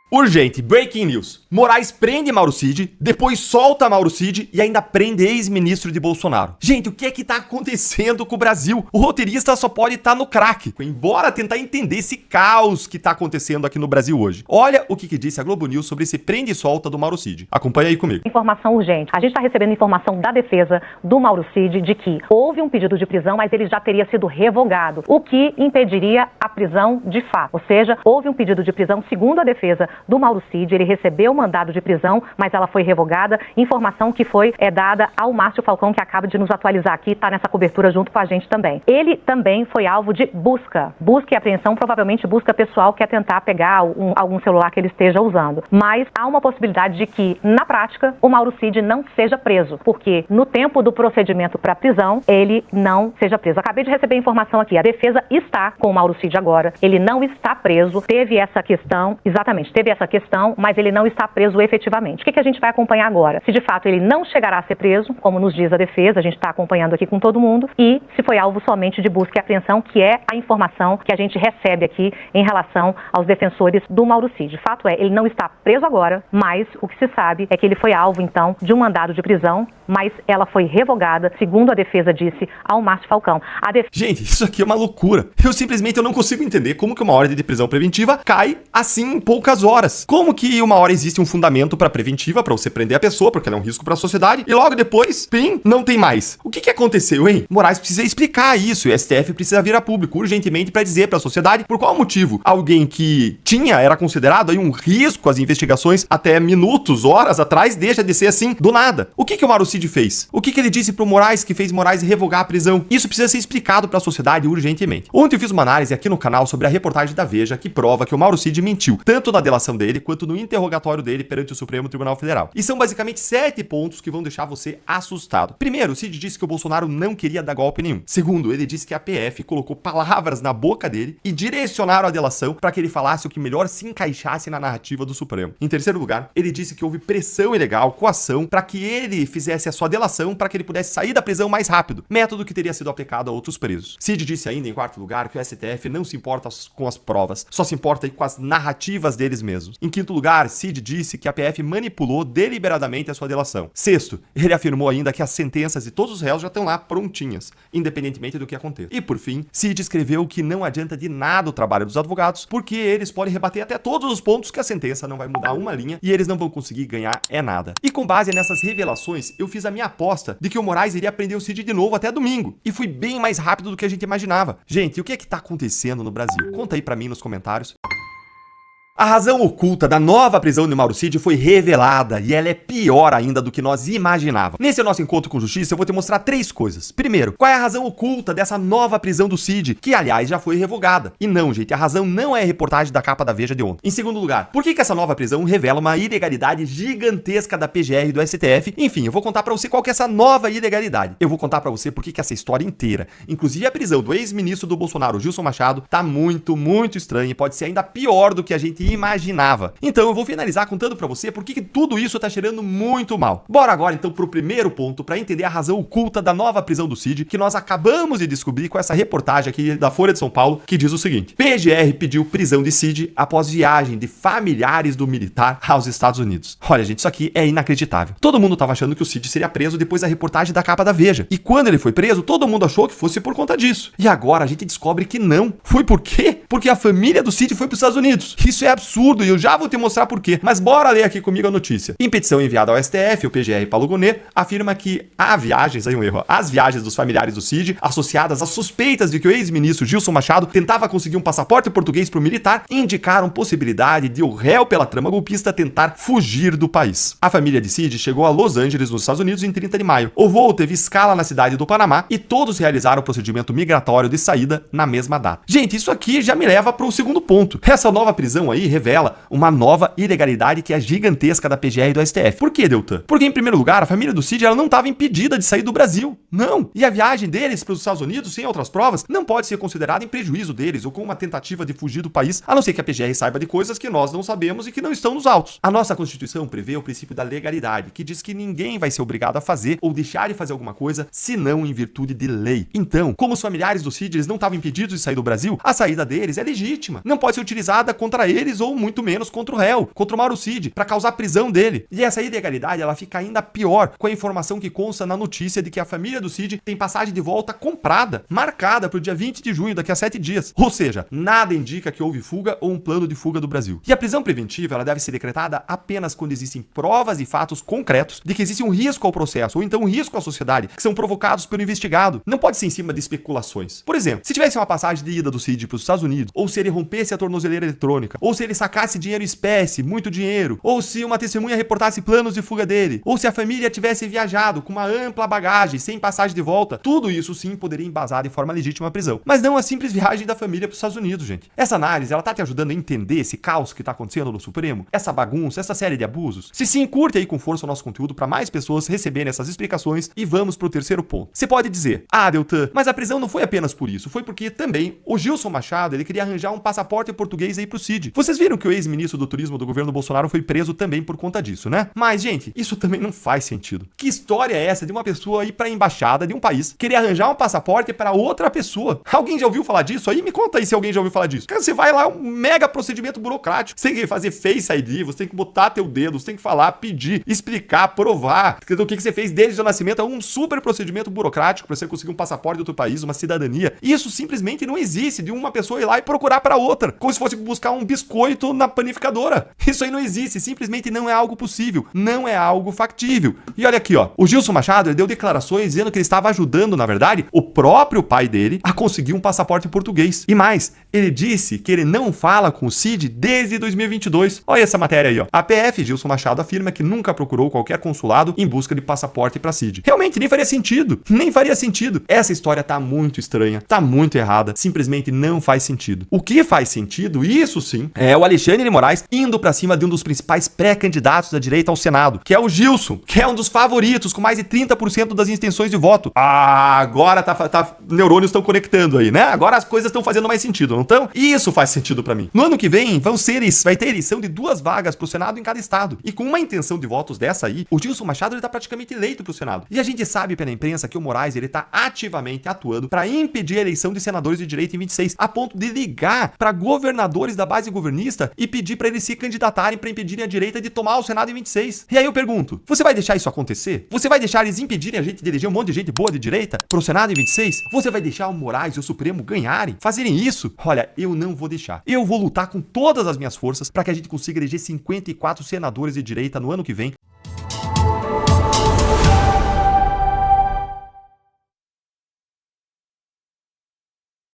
Urgente, breaking news. Moraes prende Mauro Cid, depois solta Mauro Cid e ainda prende ex-ministro de Bolsonaro. Gente, o que é que tá acontecendo com o Brasil? O roteirista só pode estar no crack. Embora tentar entender esse caos que tá acontecendo aqui no Brasil hoje. Olha o que disse a Globo News sobre esse prende e solta do Mauro Cid. Acompanha aí comigo. Informação urgente. A gente está recebendo informação da defesa do Mauro Cid de que houve um pedido de prisão, mas ele já teria sido revogado, o que impediria a prisão de fato. Ou seja, houve um pedido de prisão, segundo a defesa do Mauro Cid, ele recebeu o mandado de prisão, mas ela foi revogada. Informação que foi dada ao Márcio Falcão, que acaba de nos atualizar aqui, está nessa cobertura junto com a gente também. Ele também foi alvo de busca e apreensão, provavelmente busca pessoal, que é tentar pegar algum celular que ele esteja usando. Mas há uma possibilidade de que, na prática, o Mauro Cid não seja preso, porque no tempo do procedimento para prisão, ele não seja preso. Acabei de receber informação aqui, a defesa está com o Mauro Cid agora, ele não está preso, teve essa questão, mas ele não está preso efetivamente. O que a gente vai acompanhar agora? Se de fato ele não chegará a ser preso, como nos diz a defesa, a gente está acompanhando aqui com todo mundo, e se foi alvo somente de busca e apreensão, que é a informação que a gente recebe aqui em relação aos defensores do Mauro Cid. Fato é, ele não está preso agora, mas o que se sabe é que ele foi alvo, então, de um mandado de prisão, mas ela foi revogada, segundo a defesa disse ao Márcio Falcão. Gente, isso aqui é uma loucura. Eu não consigo entender como que uma ordem de prisão preventiva cai assim em poucas horas. Como que uma hora existe um fundamento para preventiva, para você prender a pessoa, porque ela é um risco para a sociedade, e logo depois, pim, não tem mais. O que aconteceu, hein? Moraes precisa explicar isso, e o STF precisa vir a público urgentemente para dizer para a sociedade por qual motivo alguém que era considerado aí um risco às investigações até minutos, horas atrás, deixa de ser assim do nada. O que o Mauro Cid fez? O que ele disse pro Moraes que fez Moraes revogar a prisão? Isso precisa ser explicado para a sociedade urgentemente. Ontem eu fiz uma análise aqui no canal sobre a reportagem da Veja que prova que o Mauro Cid mentiu, tanto na delação dele quanto no interrogatório dele perante o Supremo Tribunal Federal. E são basicamente 7 pontos que vão deixar você assustado. Primeiro, o Cid disse que o Bolsonaro não queria dar golpe nenhum. Segundo, ele disse que a PF colocou palavras na boca dele e direcionaram a delação para que ele falasse o que melhor se encaixasse na narrativa do Supremo. Em terceiro lugar, ele disse que houve pressão ilegal, coação, para que ele fizesse a sua delação para que ele pudesse sair da prisão mais rápido, método que teria sido aplicado a outros presos. Cid disse ainda, em quarto lugar, que o STF não se importa com as provas, só se importa aí com as narrativas deles mesmos. Em quinto lugar, Cid disse que a PF manipulou deliberadamente a sua delação. Sexto, ele afirmou ainda que as sentenças de todos os réus já estão lá prontinhas, independentemente do que aconteça. E por fim, Cid escreveu que não adianta de nada o trabalho dos advogados, porque eles podem rebater até todos os pontos que a sentença não vai mudar uma linha e eles não vão conseguir ganhar nada. E com base nessas revelações, eu fiz a minha aposta de que o Moraes iria prender o Cid de novo até domingo. E foi bem mais rápido do que a gente imaginava. Gente, o que é que tá acontecendo no Brasil? Conta aí pra mim nos comentários. A razão oculta da nova prisão de Mauro Cid foi revelada e ela é pior ainda do que nós imaginávamos. Nesse nosso encontro com justiça, eu vou te mostrar 3 coisas. Primeiro, qual é a razão oculta dessa nova prisão do Cid, que aliás já foi revogada. E não, gente, a razão não é a reportagem da capa da Veja de ontem. Em segundo lugar, por que essa nova prisão revela uma ilegalidade gigantesca da PGR e do STF? Enfim, eu vou contar pra você qual que é essa nova ilegalidade. Eu vou contar pra você por que essa história inteira, inclusive a prisão do ex-ministro do Bolsonaro, Gilson Machado, tá muito estranha e pode ser ainda pior do que a gente imaginava. Então eu vou finalizar contando pra você por que tudo isso tá cheirando muito mal. Bora agora então pro primeiro ponto pra entender a razão oculta da nova prisão do Cid, que nós acabamos de descobrir com essa reportagem aqui da Folha de São Paulo, que diz o seguinte: PGR pediu prisão de Cid após viagem de familiares do militar aos Estados Unidos. Olha, gente, isso aqui é inacreditável. Todo mundo tava achando que o Cid seria preso depois da reportagem da capa da Veja. E quando ele foi preso, todo mundo achou que fosse por conta disso. E agora a gente descobre que não. Foi por quê? Porque a família do Cid foi pros Estados Unidos. Isso é absurdo e eu já vou te mostrar por quê. Mas bora ler aqui comigo a notícia. Em petição enviada ao STF, o PGR Paulo Gonet afirma que as viagens dos familiares do Cid, associadas às suspeitas de que o ex-ministro Gilson Machado tentava conseguir um passaporte português para o militar, indicaram possibilidade de o réu pela trama golpista tentar fugir do país. A família de Cid chegou a Los Angeles, nos Estados Unidos, em 30 de maio. O voo teve escala na cidade do Panamá e todos realizaram o procedimento migratório de saída na mesma data. Gente, isso aqui já me leva para o segundo ponto. Essa nova prisão aí revela uma nova ilegalidade que é gigantesca da PGR e do STF. Por que, Deltan? Porque, em primeiro lugar, a família do Cid ela não estava impedida de sair do Brasil. Não. E a viagem deles para os Estados Unidos, sem outras provas, não pode ser considerada em prejuízo deles ou como uma tentativa de fugir do país, a não ser que a PGR saiba de coisas que nós não sabemos e que não estão nos autos. A nossa Constituição prevê o princípio da legalidade, que diz que ninguém vai ser obrigado a fazer ou deixar de fazer alguma coisa, senão em virtude de lei. Então, como os familiares do Cid eles não estavam impedidos de sair do Brasil, a saída deles é legítima. Não pode ser utilizada contra eles juiz ou muito menos contra o réu, contra o Mauro Cid, para causar a prisão dele. E essa ilegalidade, ela fica ainda pior com a informação que consta na notícia de que a família do Cid tem passagem de volta comprada, marcada para o dia 20 de junho, daqui a 7 dias. Ou seja, nada indica que houve fuga ou um plano de fuga do Brasil. E a prisão preventiva, ela deve ser decretada apenas quando existem provas e fatos concretos de que existe um risco ao processo, ou então um risco à sociedade, que são provocados pelo investigado. Não pode ser em cima de especulações. Por exemplo, se tivesse uma passagem de ida do Cid para os Estados Unidos, ou se ele rompesse a tornozeleira eletrônica, ou se ele sacasse dinheiro em espécie, muito dinheiro, ou se uma testemunha reportasse planos de fuga dele, ou se a família tivesse viajado com uma ampla bagagem, sem passagem de volta, tudo isso sim poderia embasar de forma legítima a prisão. Mas não a simples viagem da família para os Estados Unidos, gente. Essa análise, ela tá te ajudando a entender esse caos que tá acontecendo no Supremo? Essa bagunça, essa série de abusos? Se sim, curte aí com força o nosso conteúdo para mais pessoas receberem essas explicações e vamos pro terceiro ponto. Você pode dizer, Deltan, mas a prisão não foi apenas por isso, foi porque também o Gilson Machado, ele queria arranjar um passaporte português aí pro Cid. Vocês viram que o ex-ministro do turismo do governo Bolsonaro foi preso também por conta disso, né? Mas, gente, isso também não faz sentido. Que história é essa de uma pessoa ir pra embaixada de um país querer arranjar um passaporte para outra pessoa? Alguém já ouviu falar disso aí? Me conta aí se alguém já ouviu falar disso. Cara, você vai lá, é um mega procedimento burocrático. Você tem que fazer Face ID, você tem que botar teu dedo, você tem que falar, pedir, explicar, provar o que você fez desde o seu nascimento. É um super procedimento burocrático para você conseguir um passaporte de outro país, uma cidadania. Isso simplesmente não existe de uma pessoa ir lá e procurar para outra, como se fosse buscar um biscoito na panificadora. Isso aí não existe, simplesmente não é algo possível, não é algo factível. E olha aqui, ó, o Gilson Machado, ele deu declarações dizendo que ele estava ajudando, na verdade, o próprio pai dele a conseguir um passaporte português. E mais, ele disse que ele não fala com o Cid desde 2022. Olha essa matéria aí, ó. A PF, Gilson Machado, afirma que nunca procurou qualquer consulado em busca de passaporte para Cid. Realmente, nem faria sentido. Nem faria sentido. Essa história tá muito estranha, tá muito errada, simplesmente não faz sentido. O que faz sentido, isso sim, é o Alexandre de Moraes indo pra cima de um dos principais pré-candidatos da direita ao Senado, que é o Gilson, que é um dos favoritos, com mais de 30% das intenções de voto. Agora neurônios estão conectando aí, né? Agora as coisas estão fazendo mais sentido, não estão? Isso faz sentido pra mim. No ano que vem, vai ter eleição de 2 vagas pro Senado em cada estado. E com uma intenção de votos dessa aí, o Gilson Machado, ele tá praticamente eleito pro Senado. E a gente sabe pela imprensa que o Moraes, ele tá ativamente atuando pra impedir a eleição de senadores de direita em 26, a ponto de ligar pra governadores da base governista e pedir pra eles se candidatarem pra impedirem a direita de tomar o Senado em 26. E aí eu pergunto, você vai deixar isso acontecer? Você vai deixar eles impedirem a gente de eleger um monte de gente boa de direita pro Senado em 26? Você vai deixar o Moraes e o Supremo ganharem? Fazerem isso? Olha, eu não vou deixar. Eu vou lutar com todas as minhas forças pra que a gente consiga eleger 54 senadores de direita no ano que vem.